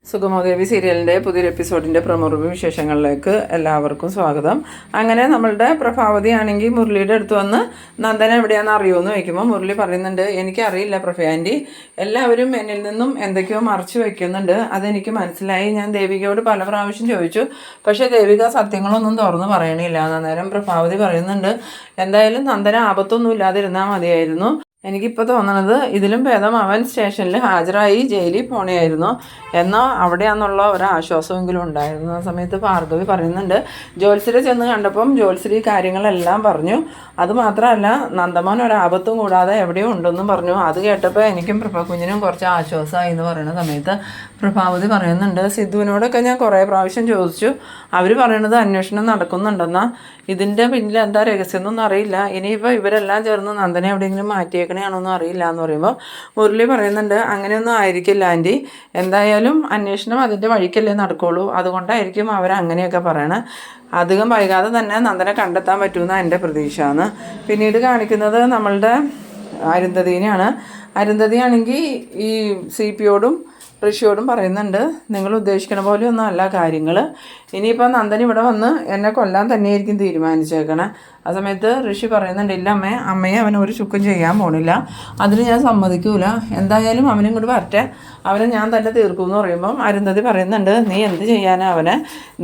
സുഗമോദേവി സീരിയലിൻ്റെ പുതിയൊരു എപ്പിസോഡിൻ്റെ promo review വിശേഷങ്ങളിലേക്ക് എല്ലാവർക്കും സ്വാഗതം. അങ്ങനെ നമ്മളുടെ പ്രഭാവതി ആണെങ്കിൽ മുരളിയുടെ അടുത്ത് വന്ന് നന്ദന എവിടെയാണെന്ന് അറിയുമെന്ന് ചോദിക്കുമ്പോൾ മുരളി പറയുന്നുണ്ട്, എനിക്കറിയില്ല പ്രഭ ആൻറ്റി, എല്ലാവരും എന്നിൽ നിന്നും എന്തൊക്കെയോ മറച്ചു വയ്ക്കുന്നുണ്ട്, അതെനിക്ക് മനസ്സിലായി. ഞാൻ ദേവികയോട് പല പ്രാവശ്യം ചോദിച്ചു, പക്ഷേ ദേവിക സത്യങ്ങളൊന്നും തുറന്ന് പറയണില്ല. അന്നേരം പ്രഭാവതി പറയുന്നുണ്ട്, എന്തായാലും നന്ദന ആപത്തൊന്നും ഇല്ലാതിരുന്നാൽ മതിയായിരുന്നു. എനിക്കിപ്പോൾ തോന്നണത് ഇതിലും ഭേദം അവൻ സ്റ്റേഷനിൽ ഹാജരായി ജയിലിൽ പോണെയായിരുന്നു, എന്നാൽ അവിടെയാണെന്നുള്ള ഒരാശ്വാസമെങ്കിലും ഉണ്ടായിരുന്നു. ആ സമയത്ത് ഭാർഗവി പറയുന്നുണ്ട്, ജോത്സ്യരെ ചെന്ന് കണ്ടപ്പം ജോത്സ്യർ ഈ കാര്യങ്ങളെല്ലാം പറഞ്ഞു. അതുമാത്രമല്ല നന്ദമോൻ ഒരാപത്തും കൂടാതെ എവിടെയോ ഉണ്ടെന്നും പറഞ്ഞു. അത് കേട്ടപ്പോൾ എനിക്കും പ്രഭകുഞ്ഞിനും കുറച്ച് ആശ്വാസമായി എന്ന് പറയുന്ന സമയത്ത് പ്രഭാവതി പറയുന്നുണ്ട്, സിദ്ധുവിനോടൊക്കെ ഞാൻ കുറേ പ്രാവശ്യം ചോദിച്ചു, അവർ പറയണത് അന്വേഷണം നടക്കുന്നുണ്ടെന്നാൽ ഇതിൻ്റെ പിന്നിൽ എന്താ രഹസ്യമൊന്നും അറിയില്ല. ഇനിയിപ്പോൾ ഇവരെല്ലാം ചേർന്ന് നന്ദനെ എവിടെയെങ്കിലും മാറ്റിയേക്കണയാണോന്നും അറിയില്ല എന്ന് പറയുമ്പോൾ മുരളി പറയുന്നുണ്ട്, അങ്ങനെയൊന്നും ആയിരിക്കില്ല ആൻറ്റി, എന്തായാലും അന്വേഷണം അതിൻ്റെ വഴിക്കല്ലേ നടക്കുള്ളൂ, അതുകൊണ്ടായിരിക്കും അവരങ്ങനെയൊക്കെ പറയണേ. അധികം വൈകാതെ തന്നെ നന്ദനെ കണ്ടെത്താൻ പറ്റുമെന്നാണ് എൻ്റെ പ്രതീക്ഷയാണ്. പിന്നീട് കാണിക്കുന്നത് നമ്മളുടെ അരുന്ധതിനെയാണ്. അരുന്ധതിയാണെങ്കിൽ ഈ CPയോടും ഋഷിയോടും പറയുന്നുണ്ട്, നിങ്ങൾ ഉദ്ദേശിക്കണ പോലെയൊന്നും അല്ല കാര്യങ്ങൾ. ഇനിയിപ്പോൾ നന്ദൻ ഇവിടെ വന്ന് എന്നെ കൊല്ലാൻ തന്നെയായിരിക്കും തീരുമാനിച്ചേക്കണേ. ആ സമയത്ത് ഋഷി പറയുന്നുണ്ട്, ഇല്ല അമ്മയെ അവൻ ഒരു ചുക്കും ചെയ്യാൻ പോണില്ല, അതിന് ഞാൻ സമ്മതിക്കൂല, എന്തായാലും അവനും കൂടി വരട്ടെ, അവനെ ഞാൻ തന്നെ തീർക്കുമെന്ന് പറയുമ്പം അരുന്ധതി പറയുന്നുണ്ട്, നീ എന്ത് ചെയ്യാനാ അവനെ,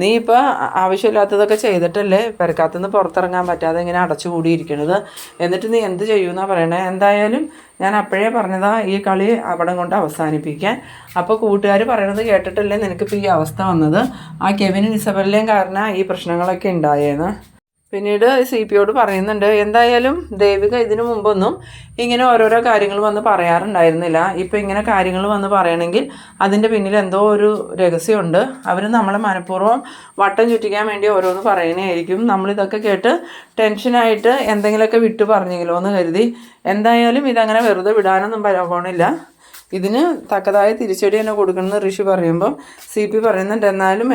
നീ ഇപ്പോൾ ആവശ്യമില്ലാത്തതൊക്കെ ചെയ്തിട്ടല്ലേ പെരക്കകത്തുനിന്ന് പുറത്തിറങ്ങാൻ പറ്റാതെ ഇങ്ങനെ അടച്ചുകൂടിയിരിക്കണത്, എന്നിട്ട് നീ എന്ത് ചെയ്യുമെന്നാണ് പറയണേ. എന്തായാലും ഞാൻ അപ്പോഴേ പറഞ്ഞതാ ഈ കളി അവിടെ കൊണ്ട് അവസാനിപ്പിക്കാൻ. അപ്പോൾ കൂട്ടുകാർ പറയണത് കേട്ടിട്ടല്ലേ നിനക്കിപ്പോൾ ഈ അവസ്ഥ വന്നത്, ആ കെവിനും ഇസബലിൻ്റെയും കാരണം ഈ പ്രശ്നങ്ങളൊക്കെ ഉണ്ടായേന്ന്. പിന്നീട് CPയോട് പറയുന്നുണ്ട്, എന്തായാലും ദേവിക ഇതിനു മുമ്പൊന്നും ഇങ്ങനെ ഓരോരോ കാര്യങ്ങൾ വന്ന് പറയാറുണ്ടായിരുന്നില്ല. ഇപ്പോൾ ഇങ്ങനെ കാര്യങ്ങൾ വന്ന് പറയണമെങ്കിൽ അതിൻ്റെ പിന്നിൽ എന്തോ ഒരു രഹസ്യമുണ്ട്. അവർ നമ്മളെ മനഃപൂർവ്വം വട്ടം ചുറ്റിക്കാൻ വേണ്ടി ഓരോന്ന് പറയണേയായിരിക്കും. നമ്മളിതൊക്കെ കേട്ട് ടെൻഷനായിട്ട് എന്തെങ്കിലുമൊക്കെ വിട്ടു പറഞ്ഞെങ്കിലോ എന്ന് കരുതി. എന്തായാലും ഇതങ്ങനെ വെറുതെ വിടാനൊന്നും പോണില്ല, ഇതിന് തക്കതായ തിരിച്ചടി തന്നെ കൊടുക്കണമെന്ന് ഋഷി പറയുമ്പം CP പറയുന്നുണ്ട്, എന്നാലും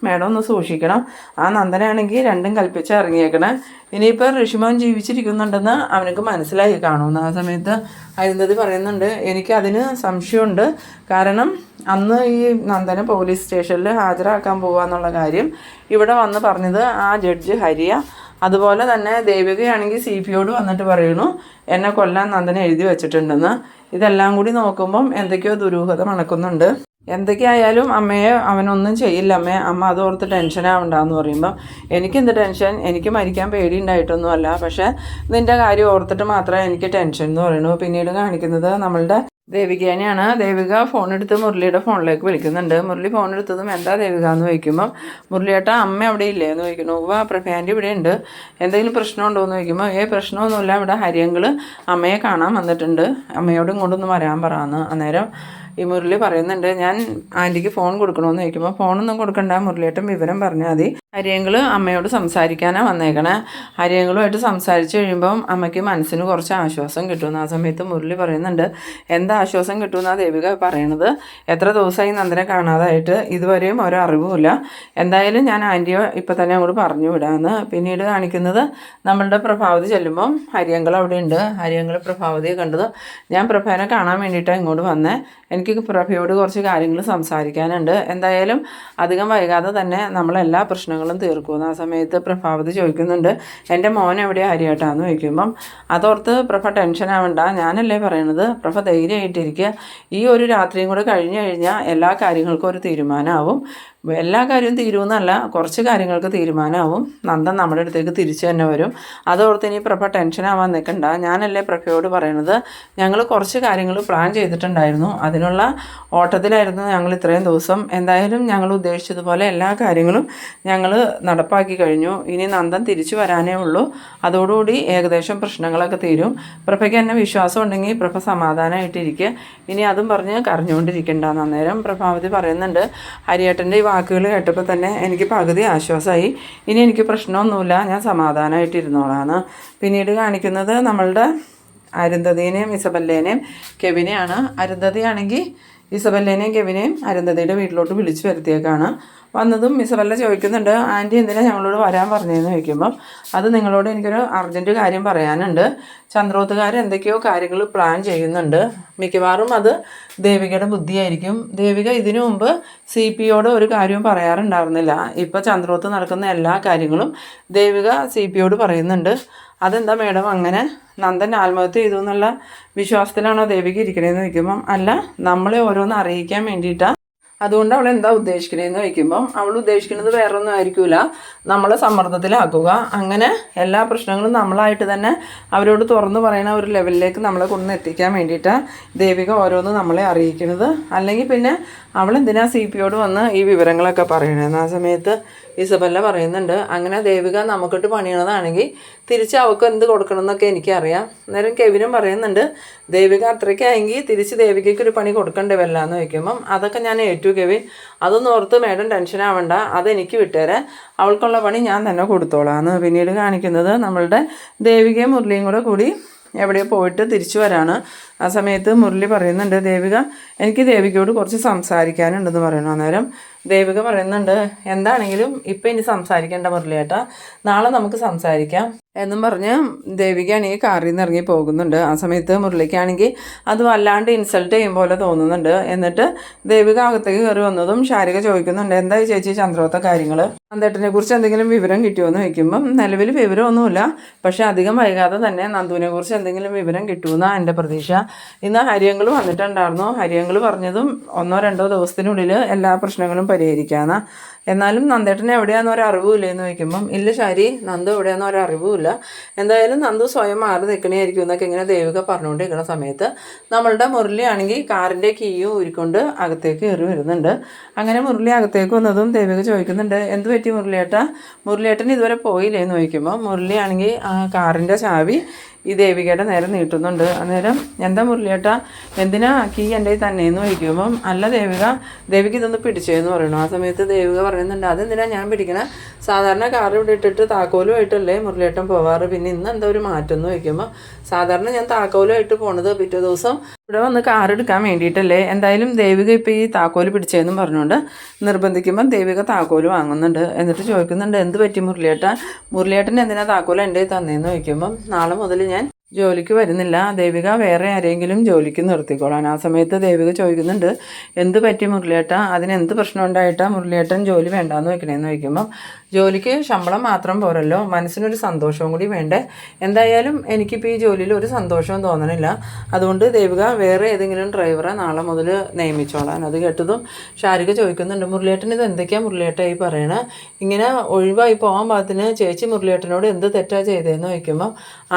മേഡം ഒന്ന് സൂക്ഷിക്കണം, ആ നന്ദനാണെങ്കിൽ രണ്ടും കൽപ്പിച്ച് ഇറങ്ങിയേക്കണേ. ഇനിയിപ്പോൾ ഋഷിമോൻ ജീവിച്ചിരിക്കുന്നുണ്ടെന്ന് അവനക്ക് മനസ്സിലായി കാണുമെന്ന്. ആ സമയത്ത് അരുന്ധതി പറയുന്നുണ്ട്, എനിക്കതിന് സംശയമുണ്ട്, കാരണം അന്ന് ഈ നന്ദനെ പോലീസ് സ്റ്റേഷനിൽ ഹാജരാക്കാൻ പോവാന്നുള്ള കാര്യം ഇവിടെ വന്ന് പറഞ്ഞത് ആ ജഡ്ജ് ഹരിയ. അതുപോലെ തന്നെ ദേവികയാണെങ്കിൽ CPയോട് വന്നിട്ട് പറയുന്നു, എന്നെ കൊല്ലാൻ നന്ദനെ എഴുതി വെച്ചിട്ടുണ്ടെന്ന്. ഇതെല്ലാം കൂടി നോക്കുമ്പം എന്തൊക്കെയോ ദുരൂഹത മണക്കുന്നുണ്ട്. എന്തൊക്കെയായാലും അമ്മയെ അവനൊന്നും ചെയ്യില്ല അമ്മ അതോർത്ത് ടെൻഷനാവണ്ടെന്ന് പറയുമ്പം എനിക്കെന്ത് ടെൻഷൻ, എനിക്ക് മരിക്കാൻ പേടിയുണ്ടായിട്ടൊന്നുമല്ല, പക്ഷേ നിൻ്റെ കാര്യം ഓർത്തിട്ട് മാത്രമേ എനിക്ക് ടെൻഷൻ എന്ന് പറയുന്നു. പിന്നീട് കാണിക്കുന്നത് നമ്മളുടെ ദേവികേനെയാണ്. ദേവിക ഫോണെടുത്ത് മുരളിയുടെ ഫോണിലേക്ക് വിളിക്കുന്നുണ്ട്. മുരളി ഫോണെടുത്തതും എന്താ ദേവിക എന്ന് ചോദിക്കുമ്പോൾ മുരളിയേട്ടാ അമ്മ അവിടെ ഇല്ലേ എന്ന് ചോദിക്കുന്നു. പ്രഭയാൻ്റെ ഇവിടെ ഉണ്ട്, എന്തെങ്കിലും പ്രശ്നമുണ്ടോ എന്ന് ചോദിക്കുമ്പോൾ പ്രശ്നമൊന്നുമില്ല, ഇവിടെ ഹരിയങ്ങൾ അമ്മയെ കാണാൻ വന്നിട്ടുണ്ട്, അമ്മയോട് ഇങ്ങോട്ടൊന്ന് വരാൻ പറയാമെന്ന്. അന്നേരം ഈ മുരളി പറയുന്നുണ്ട്, ഞാൻ ആൻറ്റിക്ക് ഫോൺ കൊടുക്കണമെന്ന് ചോദിക്കുമ്പോൾ ഫോണൊന്നും കൊടുക്കണ്ട, മുരളിയേട്ടൻ വിവരം പറഞ്ഞാൽ മതി, ഹരിയങ്ങൾ അമ്മയോട് സംസാരിക്കാനാണ് വന്നേക്കണേ, ഹരിയങ്ങളുമായിട്ട് സംസാരിച്ച് കഴിയുമ്പം അമ്മയ്ക്ക് മനസ്സിന് കുറച്ച് ആശ്വാസം കിട്ടുമെന്ന്. ആ സമയത്ത് മുരളി പറയുന്നുണ്ട്, എന്താ ആശ്വാസം കിട്ടുമെന്നാണ് ദേവിക പറയണത്, എത്ര ദിവസമായി നന്ദനെ കാണാതായിട്ട്, ഇതുവരെയും ഒരറിവുമില്ല, എന്തായാലും ഞാൻ ആൻറ്റിയെ ഇപ്പം തന്നെ അങ്ങോട്ട് പറഞ്ഞു വിടാമെന്ന്. പിന്നീട് കാണിക്കുന്നത് നമ്മളുടെ പ്രഭാവതി ചെല്ലുമ്പം ഹരിയങ്ങൾ അവിടെ ഉണ്ട്. ഹരിയങ്ങൾ പ്രഭാവതിയെ കണ്ടത്, ഞാൻ പ്രഭേനെ കാണാൻ വേണ്ടിയിട്ടാണ് ഇങ്ങോട്ട് വന്നേ, എനിക്ക് പ്രഭയോട് കുറച്ച് കാര്യങ്ങൾ സംസാരിക്കാനുണ്ട്, എന്തായാലും അധികം വൈകാതെ തന്നെ നമ്മളെല്ലാ പ്രശ്നങ്ങളും തീർക്കുമെന്ന്. ആ സമയത്ത് പ്രഭാവതി ചോദിക്കുന്നുണ്ട്, എൻ്റെ മോൻ എവിടെ ഹരിയേട്ടാന്ന് ചോദിക്കുമ്പം അതോർത്ത് പ്രഭ ടെൻഷൻ ആവണ്ട, ഞാനല്ലേ പറയണത്, പ്രഭ ധൈര്യമായിട്ടിരിക്കുക, ഈ ഒരു രാത്രിയും കൂടെ കഴിഞ്ഞ് കഴിഞ്ഞാൽ എല്ലാ കാര്യങ്ങൾക്കും ഒരു തീരുമാനമാവും, എല്ലാ കാര്യവും തീരുമെന്നല്ല, കുറച്ച് കാര്യങ്ങൾക്ക് തീരുമാനമാവും, നന്ദൻ നമ്മുടെ അടുത്തേക്ക് തിരിച്ചു തന്നെ വരും, അതോർത്ത് ഇനി പ്രഭ ടെൻഷനാവാൻ നിൽക്കണ്ട, ഞാനല്ലേ പ്രഭയോട് പറയണത്, ഞങ്ങൾ കുറച്ച് കാര്യങ്ങൾ പ്ലാൻ ചെയ്തിട്ടുണ്ടായിരുന്നു, അതിനുള്ള ഓട്ടത്തിലായിരുന്നു ഞങ്ങൾ ഇത്രയും ദിവസം, എന്തായാലും ഞങ്ങൾ ഉദ്ദേശിച്ചതുപോലെ എല്ലാ കാര്യങ്ങളും ഞങ്ങൾ നടപ്പാക്കി കഴിഞ്ഞു, ഇനി നന്ദൻ തിരിച്ചു വരാനേ ഉള്ളൂ, അതോടുകൂടി ഏകദേശം പ്രശ്നങ്ങളൊക്കെ തീരും, പ്രഭയ്ക്ക് എന്നെ വിശ്വാസം ഉണ്ടെങ്കിൽ പ്രഭ സമാധാനമായിട്ടിരിക്കുക, ഇനി അതും പറഞ്ഞ് കരഞ്ഞുകൊണ്ടിരിക്കേണ്ട. അന്നേരം പ്രഭാവതി പറയുന്നുണ്ട്, ഹരിയേട്ടൻ്റെ ഈ വാക്കുകൾ കേട്ടപ്പോൾ തന്നെ എനിക്ക് പകുതി ആശ്വാസമായി, ഇനി എനിക്ക് പ്രശ്നമൊന്നുമില്ല, ഞാൻ സമാധാനമായിട്ടിരുന്നോളാണ്. പിന്നീട് കാണിക്കുന്നത് നമ്മളുടെ അരുന്ധതിനെയും ഇസബല്ലേനെയും കെവിനെയാണ്. അരുന്ധതിയാണെങ്കിൽ ഇസബല്ലേനെയും കെവിനെയും അരുന്ധതിയുടെ വീട്ടിലോട്ട് വിളിച്ചു വരുത്തിയേക്കാണ്. വന്നതും ഇസബല്ല ചോദിക്കുന്നുണ്ട്, ആൻറ്റി എന്തിനാണ് ഞങ്ങളോട് വരാൻ പറഞ്ഞതെന്ന് ചോദിക്കുമ്പം അത് നിങ്ങളോട് എനിക്കൊരു അർജൻറ്റ് കാര്യം പറയാനുണ്ട്. ചന്ദ്രോത്തുകാർ എന്തൊക്കെയോ കാര്യങ്ങൾ പ്ലാൻ ചെയ്യുന്നുണ്ട്. മിക്കവാറും അത് ദേവികയുടെ ബുദ്ധിയായിരിക്കും. ദേവിക ഇതിനു മുമ്പ് CPയോട് ഒരു കാര്യവും പറയാറുണ്ടായിരുന്നില്ല. ഇപ്പോൾ ചന്ദ്രോത്ത് നടക്കുന്ന എല്ലാ കാര്യങ്ങളും ദേവിക CPയോട് പറയുന്നുണ്ട്. അതെന്താ മേഡം അങ്ങനെ? നന്ദൻ ആത്മഹത്യ ചെയ്തു എന്നുള്ള വിശ്വാസത്തിലാണോ ദേവിക ഇരിക്കണേന്ന് ചോദിക്കുമ്പം അല്ല, നമ്മളെ ഓരോന്ന് അറിയിക്കാൻ വേണ്ടിയിട്ടാണ്. അതുകൊണ്ട് അവൾ എന്താ ഉദ്ദേശിക്കണേന്ന് ചോദിക്കുമ്പം അവൾ ഉദ്ദേശിക്കുന്നത് വേറെ ഒന്നും ആയിരിക്കില്ല, നമ്മളെ സമ്മർദ്ദത്തിലാക്കുക. അങ്ങനെ എല്ലാ പ്രശ്നങ്ങളും നമ്മളായിട്ട് തന്നെ അവരോട് തുറന്നു പറയുന്ന ഒരു ലെവലിലേക്ക് നമ്മളെ കൊണ്ടു എത്തിക്കാൻ വേണ്ടിയിട്ടാണ് ദേവിക ഓരോന്ന് നമ്മളെ അറിയിക്കുന്നത്. അല്ലെങ്കിൽ പിന്നെ അവൾ എന്തിനാ CPയോട് വന്ന് ഈ വിവരങ്ങളൊക്കെ പറയണേന്ന്. ആ സമയത്ത് ഇസബല്ല പറയുന്നുണ്ട്, അങ്ങനെ ദേവിക നമുക്കിട്ട് പണിയണതാണെങ്കിൽ തിരിച്ച് അവൾക്ക് എന്ത് കൊടുക്കണം എന്നൊക്കെ എനിക്കറിയാം. അന്നേരം കെവിനും പറയുന്നുണ്ട്, ദേവിക അത്രയ്ക്കായെങ്കിൽ തിരിച്ച് ദേവികയ്ക്ക് ഒരു പണി കൊടുക്കണ്ടേ വല്ലാന്ന് ചോദിക്കുമ്പം അതൊക്കെ ഞാൻ ഏറ്റു കെവിൻ, അതൊന്നും ഓർത്ത് മേഡം ടെൻഷൻ ആവണ്ട, അതെനിക്ക് വിട്ടുതരാം, അവൾക്കുള്ള പണി ഞാൻ തന്നെ കൊടുത്തോളാന്ന്. പിന്നീട് കാണിക്കുന്നത് നമ്മളുടെ ദേവികയും മുരളിയും കൂടി എവിടെയോ പോയിട്ട് തിരിച്ചു വരാണ്. ആ സമയത്ത് മുരളി പറയുന്നുണ്ട്, ദേവിക എനിക്ക് ദേവികയോട് കുറച്ച് സംസാരിക്കാനുണ്ടെന്ന് പറയണം. അന്നേരം ദേവിക പറയുന്നുണ്ട്, എന്താണെങ്കിലും ഇപ്പം ഇനി സംസാരിക്കേണ്ട മുരളിയേട്ടാ, നാളെ നമുക്ക് സംസാരിക്കാം എന്നും പറഞ്ഞ് ദേവികയാണെങ്കിൽ കാറിൽ നിന്ന് ഇറങ്ങി പോകുന്നുണ്ട്. ആ സമയത്ത് മുരളിക്കാണെങ്കിൽ അത് വല്ലാണ്ട് ഇൻസൾട്ട് ചെയ്യും പോലെ തോന്നുന്നുണ്ട്. എന്നിട്ട് ദേവിക അകത്തേക്ക് കയറി വന്നതും ശാരിക ചോദിക്കുന്നുണ്ട്, എന്തായി ചേച്ചി ചന്ദ്രോത്ത കാര്യങ്ങൾ, നന്ദേട്ടനെ കുറിച്ച് എന്തെങ്കിലും വിവരം കിട്ടുമോ എന്ന് ചോദിക്കുമ്പം നിലവിൽ വിവരമൊന്നുമില്ല, പക്ഷേ അധികം വൈകാതെ തന്നെ നന്ദുവിനെ കുറിച്ച് എന്തെങ്കിലും വിവരം കിട്ടുമെന്നാണ് എൻ്റെ പ്രതീക്ഷ. ഇന്ന് ഹരിയങ്ങൾ വന്നിട്ടുണ്ടായിരുന്നു. ഹരിയങ്ങൾ പറഞ്ഞതും 1-2 ദിവസത്തിനുള്ളിൽ എല്ലാ പ്രശ്നങ്ങളും പരിഹരിക്കാമെന്നാ. എന്നാലും നന്ദേട്ടനെ എവിടെയാണെന്ന് ഒരറിവുമില്ല എന്ന് ചോദിക്കുമ്പം ഇല്ല ശാരി, നന്ദു എവിടെയാണെന്ന് ഒരറിവുമില്ല, എന്തായാലും നന്ദു സ്വയം മാറി നിൽക്കണേയായിരിക്കും എന്നൊക്കെ ഇങ്ങനെ ദേവിക പറഞ്ഞുകൊണ്ടിരിക്കുന്ന സമയത്ത് നമ്മളുടെ മുരളി ആണെങ്കിൽ കാറിൻ്റെ കീയും ഊരിക്കൊണ്ട് അകത്തേക്ക് കയറി വരുന്നുണ്ട്. അങ്ങനെ മുരളി അകത്തേക്ക് വന്നതും ദേവിക ചോദിക്കുന്നുണ്ട്, എന്ത് പറ്റി മുരളിയേട്ടാ, മുരളിയേട്ടൻ ഇതുവരെ പോയില്ലേന്ന് ചോദിക്കുമ്പോൾ മുരളി ആണെങ്കിൽ ആ കാറിൻ്റെ ചാവി ഈ ദേവികയുടെ നേരെ നീട്ടുന്നുണ്ട്. അന്നേരം എന്താ മുരളിയേട്ടാ, എന്തിനാ കീ എൻ്റെ തന്നെയെന്ന് ചോദിക്കുമ്പം അല്ല ദേവിക ഇതൊന്ന് പിടിച്ചേന്ന് പറയണു. ആ സമയത്ത് ദേവിക പറയുന്നുണ്ട്, അതെന്തിനാ ഞാൻ പിടിക്കണേ, സാധാരണ കാർ ഇവിടെ ഇട്ടിട്ട് താക്കോലുമായിട്ടല്ലേ മുരളിയേട്ടൻ പോവാറ്, പിന്നെ ഇന്ന് എന്താ ഒരു മാറ്റം എന്ന് ചോദിക്കുമ്പോൾ സാധാരണ ഞാൻ താക്കോലുമായിട്ട് പോണത് പിറ്റേ ദിവസം ഇവിടെ വന്ന് കാർ എടുക്കാൻ വേണ്ടിയിട്ടല്ലേ, എന്തായാലും ദേവിക ഇപ്പോൾ ഈ താക്കോല് പിടിച്ചതെന്നും പറഞ്ഞുകൊണ്ട് നിർബന്ധിക്കുമ്പം ദേവിക താക്കോല് വാങ്ങുന്നുണ്ട്. എന്നിട്ട് ചോദിക്കുന്നുണ്ട്, എന്ത് പറ്റി മുരളിയേട്ടൻ എന്തിനാ താക്കോല് എൻ്റെ തന്നേന്ന് ചോദിക്കുമ്പം നാളെ മുതൽ ഞാൻ ജോലിക്ക് വരുന്നില്ല, ദേവിക വേറെ ആരെങ്കിലും ജോലിക്ക് നിർത്തിക്കോളാൻ. ആ സമയത്ത് ദേവിക ചോദിക്കുന്നുണ്ട്, എന്ത് പറ്റി മുരളിയേട്ടാ, അതിനെന്ത് പ്രശ്നം ഉണ്ടായിട്ടാ മുരളിയേട്ടൻ ജോലി വേണ്ടാന്ന് വെക്കണേന്ന് ചോദിക്കുമ്പം ജോലിക്ക് ശമ്പളം മാത്രം പോരല്ലോ, മനസ്സിനൊരു സന്തോഷവും കൂടി വേണ്ടേ, എന്തായാലും എനിക്കിപ്പോൾ ഈ ജോലിയിൽ ഒരു സന്തോഷവും തോന്നണില്ല, അതുകൊണ്ട് ദേവിക വേറെ ഏതെങ്കിലും ഡ്രൈവറെ നാളെ മുതൽ നിയമിച്ചോളാൻ. അത് കേട്ടതും ശാരിക ചോദിക്കുന്നുണ്ട്, മുരളിയേട്ടൻ ഇത് എന്തൊക്കെയാണ് മുരളിയേട്ട ഈ പറയണേ, ഇങ്ങനെ ഒഴിവായി പോകാൻ പാകത്തിന് ചേച്ചി മുരളിയേട്ടനോട് എന്ത് തെറ്റാ ചെയ്തതെന്ന് ചോദിക്കുമ്പോൾ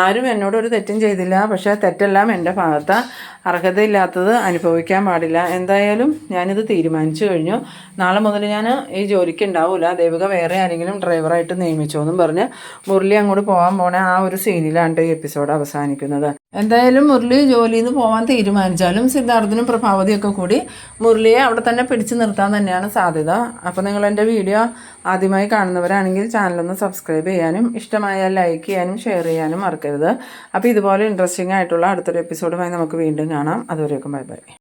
ആരും എന്നോട് ഒരു തെറ്റും ചെയ്തില്ല, പക്ഷേ തെറ്റെല്ലാം എൻ്റെ ഭാഗത്താണ്, അർഹതയില്ലാത്തത് അനുഭവിക്കാൻ പാടില്ല, എന്തായാലും ഞാനിത് തീരുമാനിച്ചു കഴിഞ്ഞു, നാളെ മുതൽ ഞാൻ ഈ ജോലിക്ക് ഉണ്ടാവില്ല, ദേവിക വേറെ ആരെങ്കിലും ഡ്രൈവറായിട്ട് നിയമിച്ചോ എന്നും പറഞ്ഞ് മുരളി അങ്ങോട്ട് പോകാൻ പോണ ആ ഒരു സീനിലാണ് ഈ എപ്പിസോഡ് അവസാനിക്കുന്നത്. എന്തായാലും മുരളി ജോലിയിൽ നിന്ന് പോകാൻ തീരുമാനിച്ചാലും സിദ്ധാർത്ഥനും പ്രഭാവതിയൊക്കെ കൂടി മുരളിയെ അവിടെ തന്നെ പിടിച്ചു നിർത്താൻ തന്നെയാണ് സാധ്യത. അപ്പോൾ നിങ്ങൾ എൻ്റെ വീഡിയോ ആദ്യമായി കാണുന്നവരാണെങ്കിൽ ചാനലൊന്ന് സബ്സ്ക്രൈബ് ചെയ്യാനും ഇഷ്ടമായാൽ ലൈക്ക് ചെയ്യാനും ഷെയർ ചെയ്യാനും മറക്കരുത്. അപ്പോൾ ഇതുപോലെ ഇൻട്രസ്റ്റിംഗ് ആയിട്ടുള്ള അടുത്തൊരു എപ്പിസോഡുമായി നമുക്ക് വീണ്ടും കാണാം. അതുവരേക്കും ബൈ ബൈ.